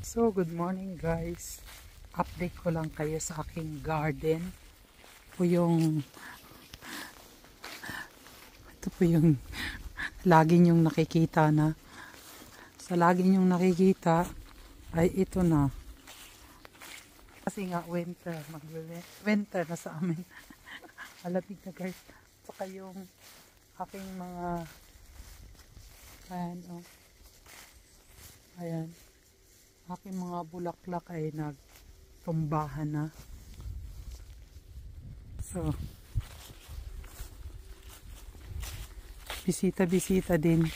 So, good morning guys. Update ko lang kayo sa aking garden. Ito po yung lagi nyong nakikita na. Sa lagi nyong nakikita ay ito na. Kasi nga winter na sa amin. Malamig na guys. Saka yung aking mga ayan. Aking mga bulaklak ay nagtumbahan na. So, bisita-bisita din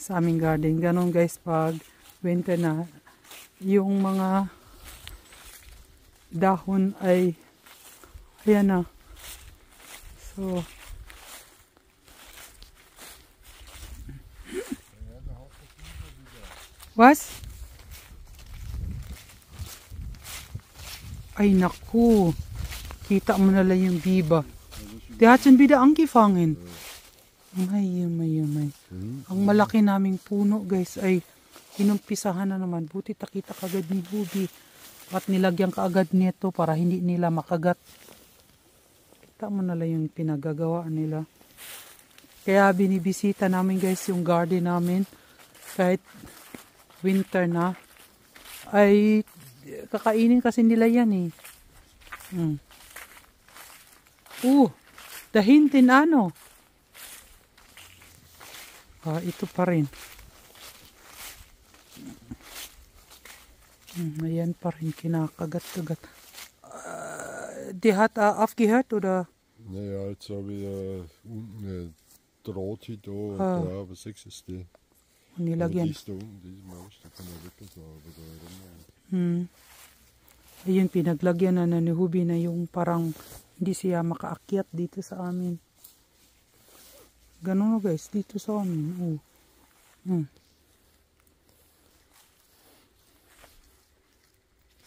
sa aming garden. Ganon guys pag winter na. Yung mga dahon ay ayan na. So, was? Ay naku, kita mo na lang yung biba. Die hat schon wieder angefangen. May. Ang malaki naming puno guys ay inumpisahan na naman. Buti takita kagad ni Hubi. At nilagyan kaagad nito para hindi nila makagat. Kita mo na lang yung pinagagawaan nila. Kaya binibisita namin guys yung garden namin. Kahit winter na. Ay kakainin kasi nila yan eh. Dahintin ano. Ito pa rin. Ayan pa rin kinakagat-kagat. Die hat aufgehört oder? Naja, jetzt habe ich unten eine Draht da, 3 aber 6 ist die. Und nilagyan. Die ist da unten, die ist Maus, da kann man wirklich so, aber da rin. Ayun, pinaglagyan na ni Hubi na yung parang hindi siya makaakyat dito sa amin. Ganun na guys, dito sa amin.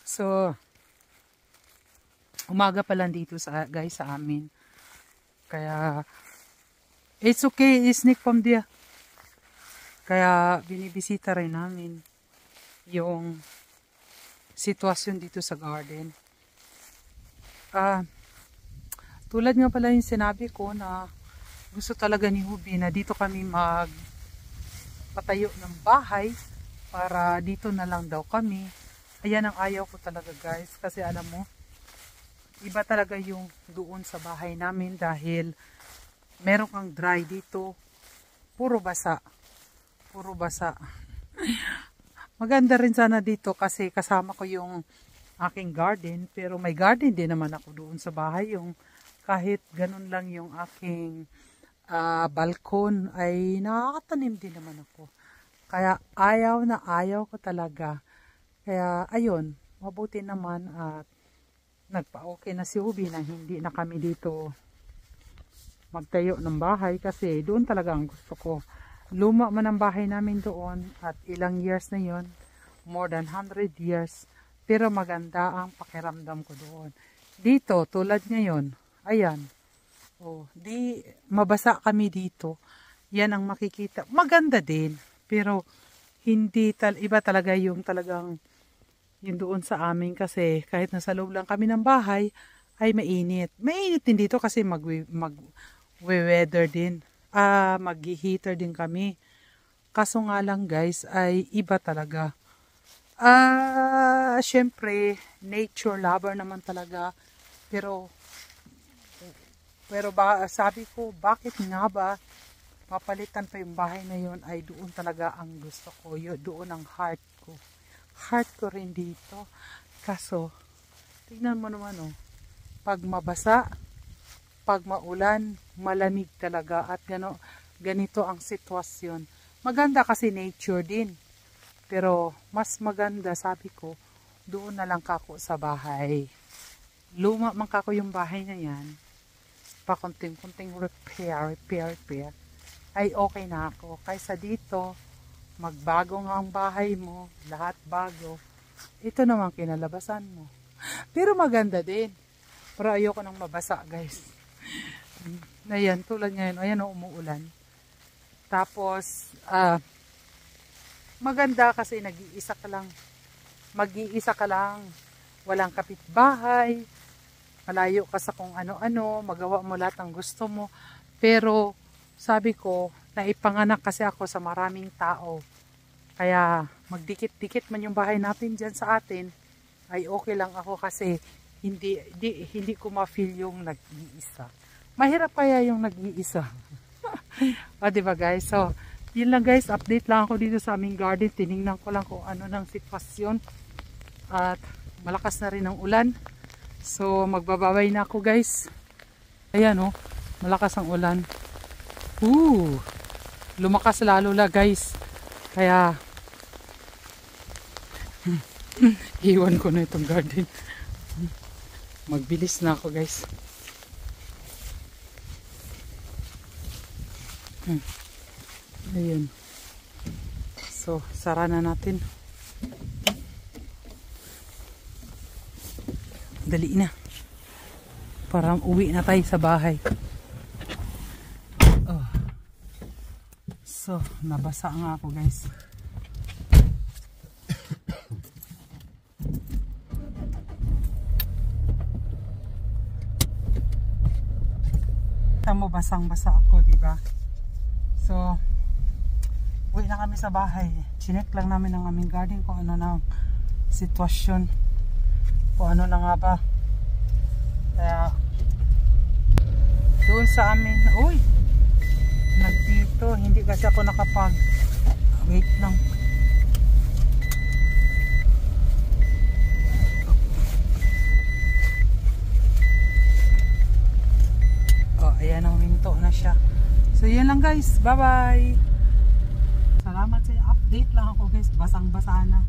So, umaga pa lang dito guys sa amin. Kaya, it's okay, isnik from there. Kaya, binibisita rin namin yung sitwasyon dito sa garden. Tulad nga pala yung sinabi ko na gusto talaga ni Hubi na dito kami magpatayo ng bahay para dito na lang daw kami. Ayan ang ayaw ko talaga guys kasi alam mo, iba talaga yung doon sa bahay namin dahil meron kang dry dito, puro basa. Maganda rin sana dito kasi kasama ko yung aking garden. Pero may garden din naman ako doon sa bahay. Yung kahit ganun lang yung aking balkon ay nakakatanim din naman ako. Kaya ayaw ko talaga. Kaya ayun, mabuti naman at nagpa-okay na si Hubi na hindi na kami dito magtayo ng bahay. Kasi doon talaga ang gusto ko. Luma man ang bahay namin doon at ilang years na yon, more than 100 years, pero maganda ang pakiramdam ko doon. Dito, tulad ngayon, ayan, di mabasa kami dito, yan ang makikita, maganda din, pero hindi, iba talaga yung talagang, yung doon sa amin kasi kahit nasa loob lang kami ng bahay, ay mainit. Mainit din dito kasi mag-weather din. Mag-heater din kami. Kaso nga lang guys ay iba talaga. Syempre nature lover naman talaga. Pero sabi ko, bakit nga ba papalitan pa yung bahay na yun? Ay doon talaga ang gusto ko. Doon ang heart ko. Heart ko rin dito. Kaso tingnan mo naman pag mabasa, pag maulan, malamig talaga at ganito ang sitwasyon. Maganda kasi nature din. Pero mas maganda, sabi ko, doon na lang kako sa bahay. Luma man kako yung bahay na yan. Pakunting-kunting repair. Ay okay na ako. Kaysa dito, magbago nga ang bahay mo, lahat bago. Ito naman kinalabasan mo. Pero maganda din. Pero ayoko nang mabasa guys. Ayan, tulad ngayon, ayan umuulan. Tapos, maganda kasi nag-iisa ka lang mag-iisa ka lang, walang kapitbahay, malayo ka sa kung ano-ano, magawa mo lahat ng gusto mo. Pero sabi ko, naipanganak kasi ako sa maraming tao. Kaya magdikit-dikit man yung bahay natin dyan sa atin, ay okay lang ako kasi hindi ko ma-feel yung nag-iisa. Mahirap kaya yung nag-iisa. O diba guys? So, yun lang guys, update lang ako dito sa aming garden. Tinignan ko lang kung ano ng sitwasyon. At malakas na rin ang ulan. So, magbababay na ako guys. Ayan oh, malakas ang ulan. Lumakas lalo la guys. Kaya, iwan ko na itong garden. Magbilis na ako guys. Ayun. So, sara na natin. Dali na. Para uwi na tayo sa bahay. So, nabasa nga ako guys. Tamo, basang-basa ako, diba? So, uwi na kami sa bahay. Chinek lang namin ang aming garden kung ano na sitwasyon. Kung ano na nga ba. Kaya, doon sa amin, nagdito. Hindi kasi ako nakapag. Wait lang. Ayan, huminto na siya. So, yan lang guys. Bye-bye. Salamat sa update lang ako guys. Basang-basa na.